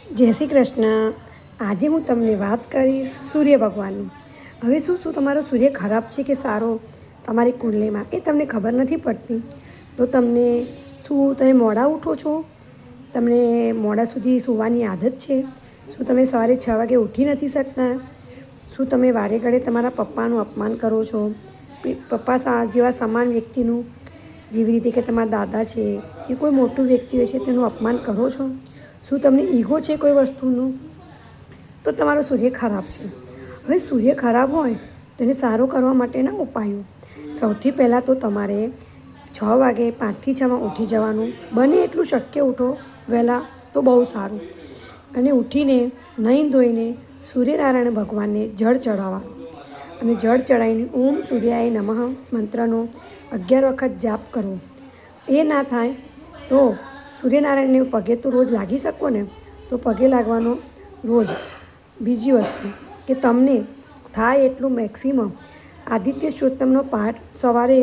જય શ્રી કૃષ્ણ. આજે હું તમને વાત કરીશ સૂર્ય ભગવાનની. હવે શું તમારો સૂર્ય ખરાબ છે કે સારો તમારી કુંડલીમાં એ તમને ખબર નથી પડતી. તો તમે મોડા ઉઠો છો? તમને મોડા સુધી સૂવાની આદત છે? શું તમે સવારે 6 વાગે ઉઠી નથી શકતા? શું તમે વારે ઘડે તમારા પપ્પાનું અપમાન કરો છો? પપ્પા જેવા સમાન વ્યક્તિનું, જેવી રીતે કે તમારા દાદા છે કે કોઈ મોટું વ્યક્તિ હોય છે તેનું અપમાન કરો છો? શું તમને ઈગો છે કોઈ વસ્તુનું? તો તમારો સૂર્ય ખરાબ છે. હવે સૂર્ય ખરાબ હોય તો એને સારો કરવા માટેના ઉપાયો. સૌથી પહેલાં તો તમારે 6 વાગે 5થી 6માં ઉઠી જવાનું. બને એટલું શક્ય ઉઠો વહેલા તો બહુ સારું. અને ઉઠીને નાહી ધોઈને સૂર્યનારાયણ ભગવાનને જળ ચડાવવાનું. અને જળ ચડાવીને ઓમ સૂર્યાય નમઃ મંત્રનો 11 વખત જાપ કરવો. એ ના થાય તો સૂર્યનારાયણને પગે તો રોજ લાગી શકો ને, તો પગે લાગવાનો રોજ. બીજી વસ્તુ કે તમને થાય એટલું મેક્સિમમ આદિત્ય સ્તોત્રમનો પાઠ સવારે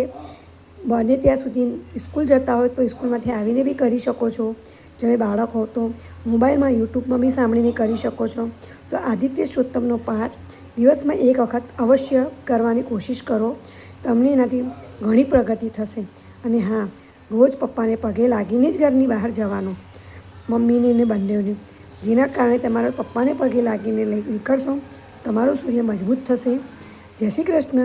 બને ત્યાં સુધી સ્કૂલ જતા હોય તો સ્કૂલમાંથી આવીને બી કરી શકો છો. તમે બાળક હો તો મોબાઈલમાં યુટ્યુબમાં બી સાંભળીને કરી શકો છો. તો આદિત્ય સ્તોત્રમનો પાઠ દિવસમાં 1 વખત અવશ્ય કરવાની કોશિશ કરો. તમને એનાથી ઘણી પ્રગતિ થશે. અને હા, રોજ પપ્પાને પગે લાગીને જ ઘરની બહાર જવાનું, મમ્મીને ને બંનેઓને. જેના કારણે તમારા પપ્પાને પગે લાગીને નીકળશો, તમારું સૂર્ય મજબૂત થશે. જય શ્રી કૃષ્ણ.